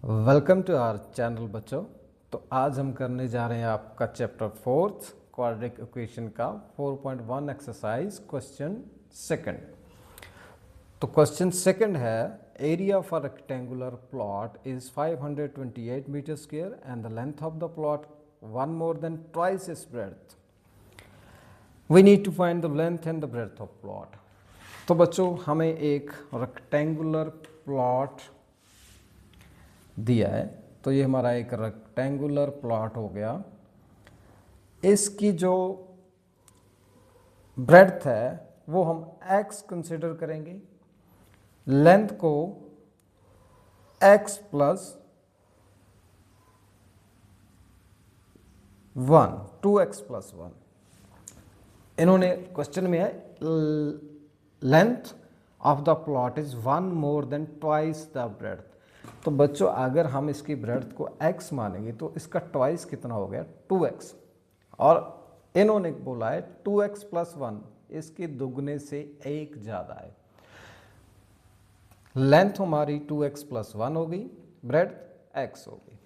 Welcome to our channel बच्चों। तो आज हम करने जा रहे हैं आपका चैप्टर 4 क्वाड्रेटिक इक्वेशन का 4.1 एक्सरसाइज क्वेश्चन सेकंड। तो क्वेश्चन सेकंड है area of a rectangular plot is 528 meter square and the length of the plot one more than twice its breadth. We need to find the length and the breadth of plot. तो बच्चों हमें एक rectangular plot दिया है, तो ये हमारा एक रेक्टेंगुलर प्लॉट हो गया। इसकी जो ब्रेड्थ है वो हम x कंसिडर करेंगे, लेंथ को x प्लस 1 2x प्लस 1। इन्होंने क्वेश्चन में है length of the plot is 1 more than twice the breadth. तो बच्चों अगर हम इसकी ब्रेड्थ को x मानेंगे तो इसका ट्वाइस कितना हो गया 2x, और इन्होंने बोला है 2x प्लस 1, इसके दुगने से एक ज़्यादा है। लेंथ हमारी 2x प्लस 1 हो गई, ब्रेड्थ x हो गई।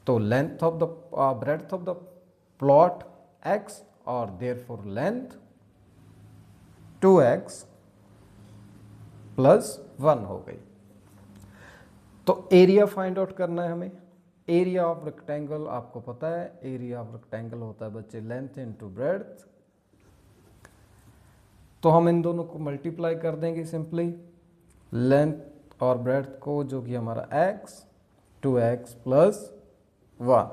तो length of the breadth of the plot x और देयरफॉर लेंथ 2x प्लस 1 हो गई। तो एरिया फाइंड आउट करना है हमें। एरिया ऑफ रेक्टेंगल आपको पता है, एरिया ऑफ रेक्टेंगल होता है बच्चे लेंथ इनटू ब्रेड्थ। तो हम इन दोनों को मल्टीप्लाई कर देंगे सिंपली, लेंथ और ब्रेड्थ को, जो कि हमारा x 2x plus 1,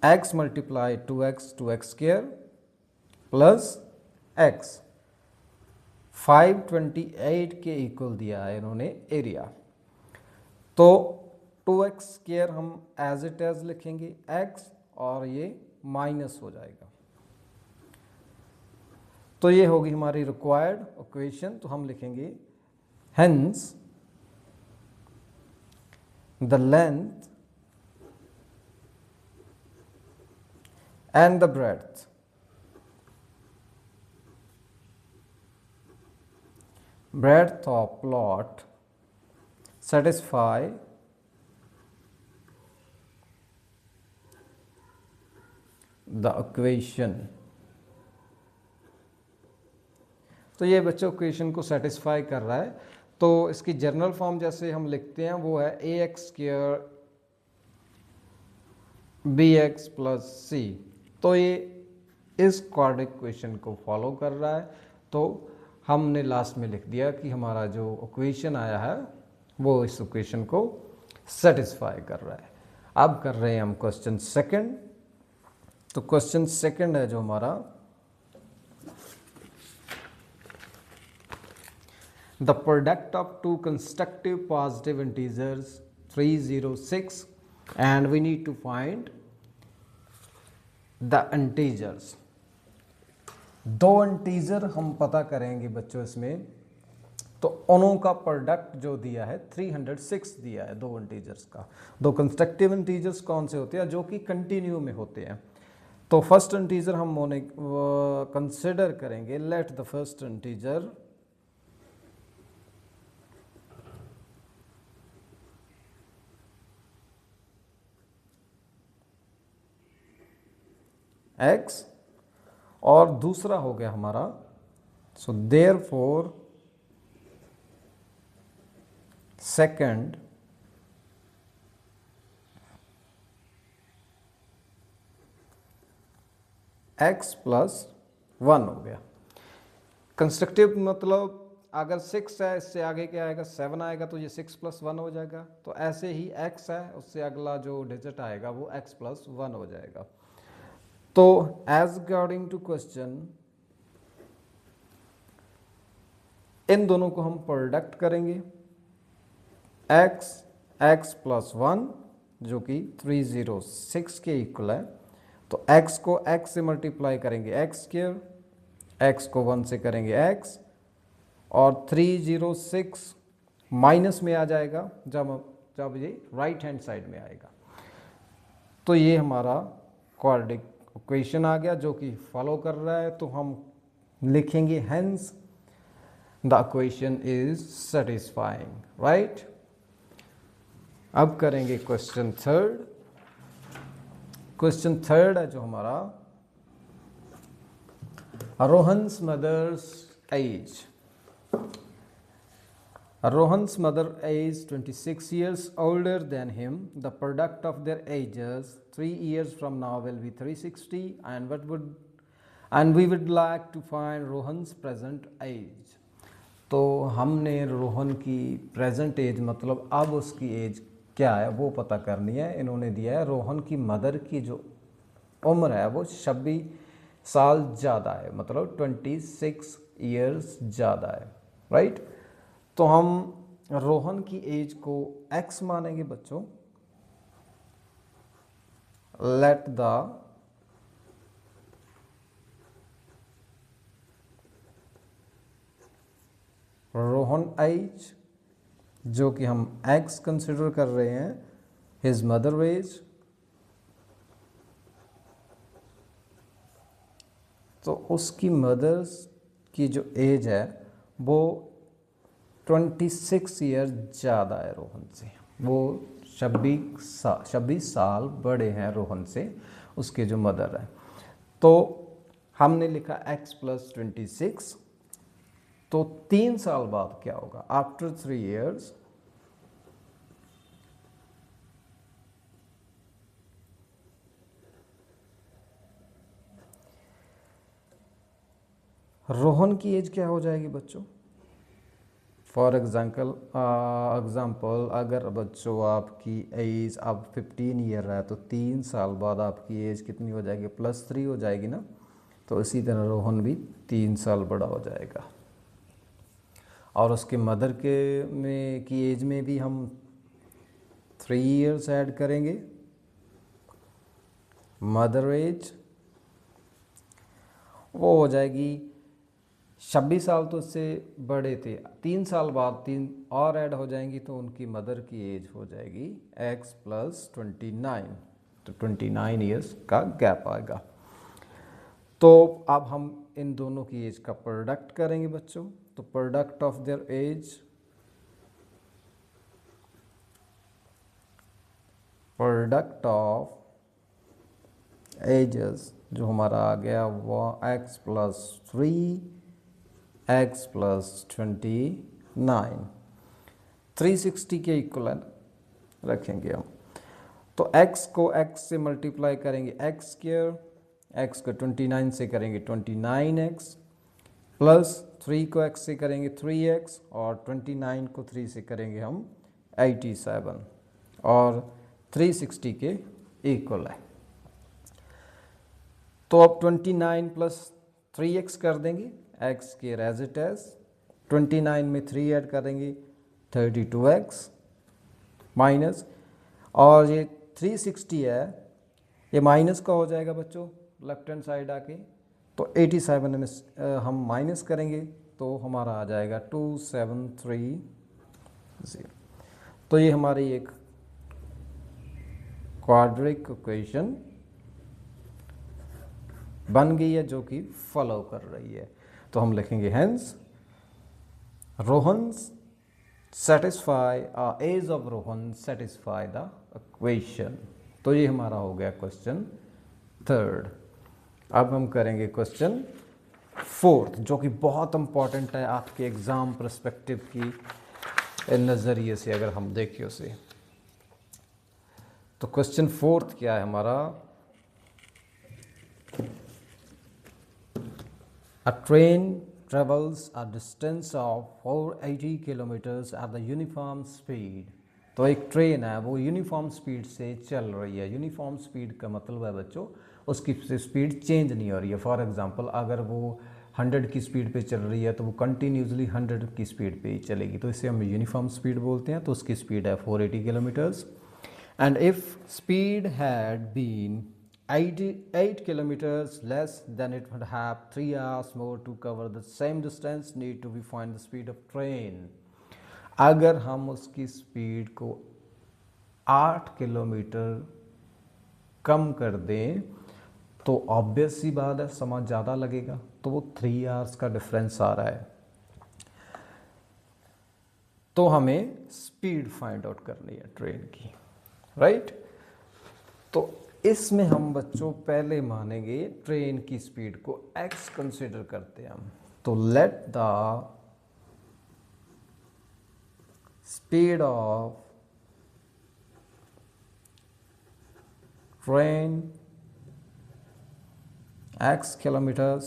x multiply 2x square plus x 528 के इक्वल दिया है इन्होंने एरिया। तो 2x स्क्वायर हम एज इट एज लिखेंगे x, और ये माइनस हो जाएगा। तो ये होगी हमारी रिक्वायर्ड इक्वेशन। तो हम लिखेंगे hence the length and the breadth of plot satisfy the equation। तो ये बच्चों इक्वेशन को सेटिस्फाई कर रहा है। तो इसकी जनरल फॉर्म जैसे हम लिखते हैं वो है ax square bx plus c। तो ये इस क्वाड्रेटिक इक्वेशन को फॉलो कर रहा है। तो हमने लास्ट में लिख दिया कि हमारा जो इक्वेशन आया है वो इस इक्वेशन को सेटिस्फाई कर रहा है। अब कर रहे हैं हम क्वेश्चन सेकंड। तो क्वेश्चन सेकंड है जो हमारा, the product of two constructive positive integers 306 and we need to find the integers. दो इंटीजर हम पता करेंगे बच्चों इसमें। तो उनों का प्रोडक्ट जो दिया है 306 दिया है, दो इंटीजर्स का। दो कंस्ट्रक्टिव इंटीजर्स कौन से होते हैं? जो कि कंटिन्यू में होते हैं। तो फर्स्ट इंटीजर हम कंसिडर करेंगे। Let the first integer x, और दूसरा हो गया हमारा, so therefore second x plus 1 हो गया। कंस्ट्रक्टिव मतलब अगर 6 है, इससे आगे क्या आएगा 7 आएगा, तो ये 6 प्लस 1 हो जाएगा। तो ऐसे ही x है, उससे अगला जो डिजिट आएगा वो x प्लस 1 हो जाएगा। तो एज अकॉर्डिंग टू क्वेश्चन इन दोनों को हम प्रोडक्ट करेंगे, x प्लस 1 जो कि 306 के इक्वल है। तो x को x से मल्टीप्लाई करेंगे x स्क्वायर, x को 1 से करेंगे x, और 306 माइनस में आ जाएगा जब ये राइट हैंड साइड में आएगा। तो ये हमारा क्वाड्रेटिक इक्वेशन आ गया जो कि फॉलो कर रहा है। तो हम लिखेंगे hence the equation is satisfying, right. अब करेंगे क्वेश्चन थर्ड। क्वेश्चन थर्ड है जो हमारा, Rohan's mother's age. Rohan's mother is 26 years older than him. The product of their ages 3 years from now will be 360, and we would like to find Rohan's present age. तो हमने रोहन की present as मतलब अब उसकी as क्या है वो पता करनी है। इन्होंने दिया है रोहन की मदर की जो उम्र है वो 26 साल ज़्यादा है, मतलब 26 ईयर्स ज़्यादा है, राइट। तो हम रोहन की एज को x मानेंगे बच्चों। लेट द रोहन एज, जो कि हम x कंसिडर कर रहे हैं, हिज मदर एज, तो उसकी मदर्स की जो एज है वो 26 ईयर ज़्यादा है रोहन से। वो 26 साल बड़े हैं रोहन से, उसके जो मदर है। तो हमने लिखा x + 26, तो 3 साल बाद क्या होगा? आफ्टर 3 years रोहन की एज क्या हो जाएगी बच्चों? फॉर एग्जाम्पल अगर बच्चों आपकी एज अब 15 ईयर है तो 3 साल बाद आपकी एज कितनी हो जाएगी? +3 हो जाएगी ना। तो इसी तरह रोहन भी 3 साल बड़ा हो जाएगा। और उसके मदर की एज में भी हम 3 years ऐड करेंगे। मदर एज वो हो जाएगी 26 साल, तो उससे बड़े थे। 3 साल बाद 3 और ऐड हो जाएंगी तो उनकी मदर की एज हो जाएगी x + 29, तो 29 ईयर्स का गैप आएगा। तो अब हम इन दोनों की एज का प्रोडक्ट करेंगे बच्चों। तो product of their age, product of ages जो हमारा आ गया वो x + 3 x + 29 360 के इक्वल रखेंगे हम। तो x को x से मल्टीप्लाई करेंगे x², x को 29 से करेंगे 29x, प्लस 3 को x से करेंगे 3x, और 29 को 3 से करेंगे हम 87, और 360 के इक्वल है। तो अब 29 + 3x कर देंगे, x के एज इट एज, 29 में 3 ऐड करेंगे 32x माइनस, और ये 360 है ये माइनस का हो जाएगा बच्चों लेफ्ट हैंड साइड आके। तो 87 में हम माइनस करेंगे तो हमारा आ जाएगा 2730। तो ये हमारी एक क्वाड्रिक इक्वेशन बन गई है जो कि फॉलो कर रही है। तो हम लिखेंगे hence Rohan's satisfy age of Rohan satisfy the equation. तो ये हमारा हो गया क्वेश्चन थर्ड। अब हम करेंगे क्वेश्चन फोर्थ, जो कि बहुत इंपॉर्टेंट है आपके एग्ज़ाम पर्सपेक्टिव की नज़रिए से अगर हम देखें उसे। तो क्वेश्चन फोर्थ क्या है हमारा? A train travels a distance of 480 kilometers at the uniform speed। तो एक ट्रेन है वो यूनिफॉर्म स्पीड से चल रही है। यूनिफॉर्म स्पीड का मतलब है बच्चों उसकी स्पीड चेंज नहीं हो रही है। फॉर एग्जांपल अगर वो 100 की स्पीड पे चल रही है तो वो कंटिन्यूसली 100 की स्पीड पे ही चलेगी, तो इसे हम यूनिफॉर्म स्पीड बोलते हैं। तो उसकी स्पीड है 480 kilometers. And if speed had been 8 kilometers less, then it would have 3 hours more to cover the same distance. Need to be find the speed of train। अगर हम उसकी स्पीड को 8 kilometre कम कर दें तो ऑब्वियस सी बात है समय ज़्यादा लगेगा, तो वो 3 hours का डिफरेंस आ रहा है। तो हमें स्पीड फाइंड आउट करनी है ट्रेन की, राइट। तो इसमें हम बच्चों पहले मानेंगे ट्रेन की स्पीड को x कंसिडर करते हैं हम। तो let the speed of train x kilometres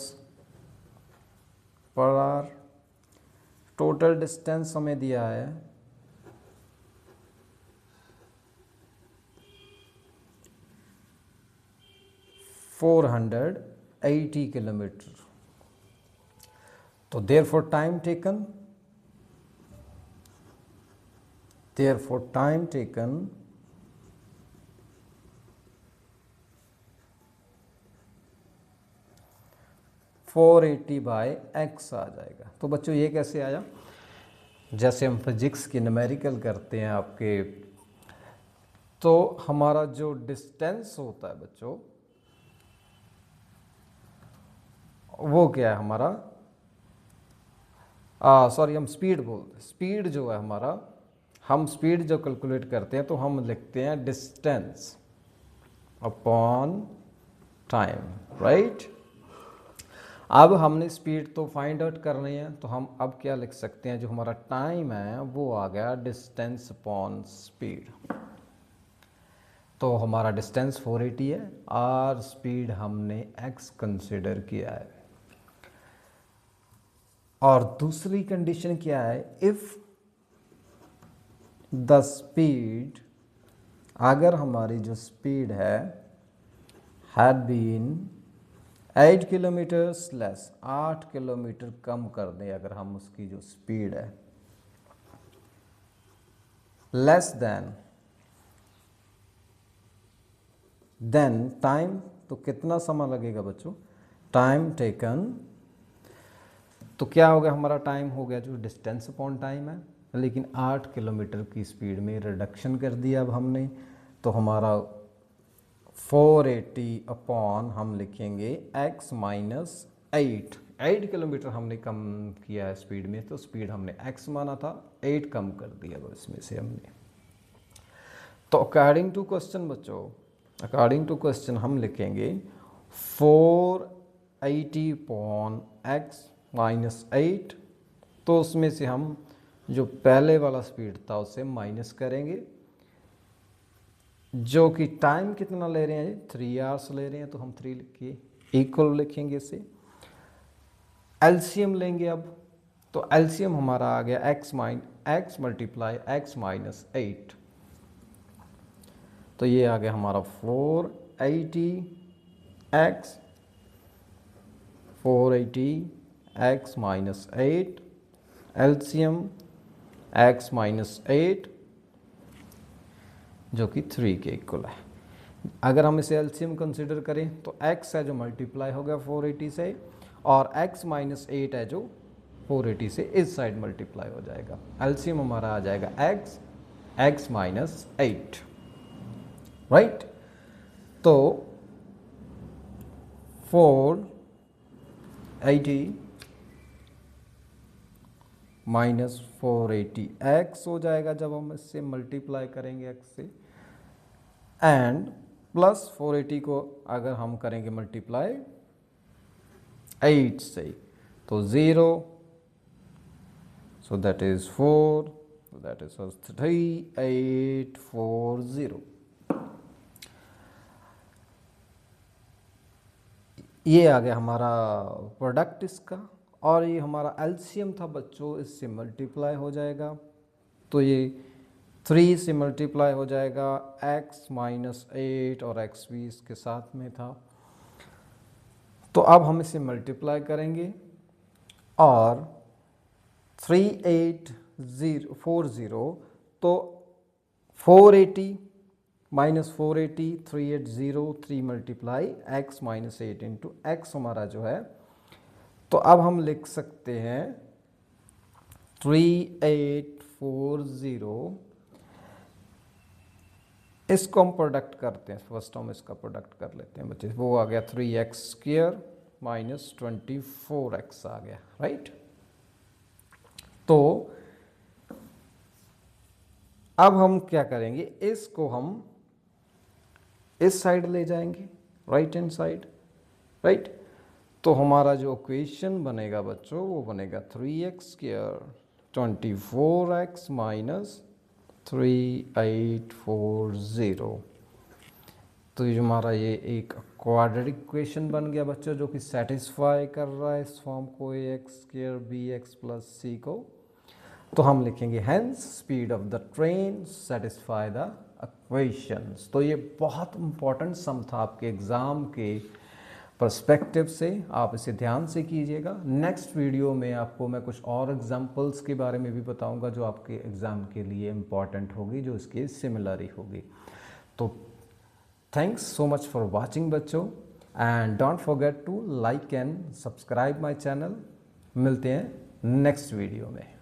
per hour. Total distance हमें दिया है 480 किलोमीटर। तो therefore time taken 480 by x आ जाएगा। तो बच्चों ये कैसे आया, जैसे हम फिजिक्स की न्यूमेरिकल करते हैं आपके, तो हमारा जो डिस्टेंस होता है बच्चों वो क्या है हमारा, सॉरी हम स्पीड बोलते हैं। स्पीड जो है हमारा, हम स्पीड जो कैलकुलेट करते हैं तो हम लिखते हैं डिस्टेंस अपॉन टाइम, राइट। अब हमने स्पीड तो फाइंड आउट करनी है, तो हम अब क्या लिख सकते हैं, जो हमारा टाइम है वो आ गया डिस्टेंस अपॉन स्पीड। तो हमारा डिस्टेंस 480 है और स्पीड हमने x कंसिडर किया है। और दूसरी कंडीशन क्या है, इफ द स्पीड, अगर हमारी जो स्पीड है had been 8 kilometres less, 8 kilometre कम कर दें अगर हम उसकी जो स्पीड है, लेस देन टाइम, तो कितना समय लगेगा बच्चों, टाइम टेकन, तो क्या हो गया हमारा टाइम हो गया जो डिस्टेंस अपॉन टाइम है, लेकिन 8 किलोमीटर की स्पीड में रिडक्शन कर दिया अब हमने, तो हमारा 480 अपॉन हम लिखेंगे x माइनस 8 किलोमीटर हमने कम किया है स्पीड में, तो स्पीड हमने x माना था, 8 कम कर दिया वो इसमें से हमने। तो अकॉर्डिंग टू क्वेश्चन बच्चों, अकॉर्डिंग टू क्वेश्चन हम लिखेंगे 480 अपॉन x माइनस 8, तो उसमें से हम जो पहले वाला स्पीड था उसे माइनस करेंगे, जो कि टाइम कितना ले रहे हैं, 3 आवर्स ले रहे हैं, तो हम 3 लिखिए, इक्वल लिखेंगे इसे। एलसीएम लेंगे अब, तो एलसीएम हमारा आ गया x मल्टीप्लाई x माइनस 8, तो ये आ गया हमारा 480 x minus 8, LCM x minus 8 जो कि 3 के इक्वल है। अगर हम इसे एलसीएम कंसिडर करें तो x है जो मल्टीप्लाई हो गया 480 से, और x माइनस 8 है जो 480 से इस साइड मल्टीप्लाई हो जाएगा। एलसीएम हमारा आ जाएगा x माइनस 8, राइट। तो 480 माइनस 480 x हो जाएगा जब हम इससे मल्टीप्लाई करेंगे x से, एंड प्लस 480 को अगर हम करेंगे मल्टीप्लाई 8 से, तो 0, so that is 4, that is 3840। ये आ गया हमारा प्रोडक्ट इसका, और ये हमारा एलसीएम था बच्चों, इससे मल्टीप्लाई हो जाएगा, तो ये 3 से मल्टीप्लाई हो जाएगा, x माइनस 8 और x भी इसके साथ में था। तो अब हम इसे मल्टीप्लाई करेंगे और 3840, तो 480 minus 480 380, 3 multiply x minus 8 into x हमारा जो है, तो अब हम लिख सकते हैं 3840, इसको हम प्रोडक्ट करते हैं, फर्स्ट हम इसका प्रोडक्ट कर लेते हैं बच्चे, वो आ गया 3x स्क्वायर माइनस 24x आ गया, राइट। तो अब हम क्या करेंगे, इसको हम इस साइड ले जाएंगे, राइट हैंड साइड, राइट। तो हमारा जो इक्वेशन बनेगा बच्चों वो बनेगा 3x² 24x माइनस 3840। तो ये हमारा ये एक क्वाड्रेटिक इक्वेशन बन गया बच्चों, जो कि सेटिस्फाई कर रहा है इस फॉर्म को ax² bx प्लस c को। तो हम लिखेंगे hence speed of the train satisfy the equations. तो ये बहुत इंपॉर्टेंट सम था आपके एग्ज़ाम के पर्सपेक्टिव से, आप इसे ध्यान से कीजिएगा। नेक्स्ट वीडियो में आपको मैं कुछ और एग्जांपल्स के बारे में भी बताऊंगा जो आपके एग्ज़ाम के लिए इम्पॉर्टेंट होगी, जो इसके सिमिलर ही होगी। तो thanks so much for watching बच्चों, and don't forget to like and subscribe my channel. मिलते हैं नेक्स्ट वीडियो में।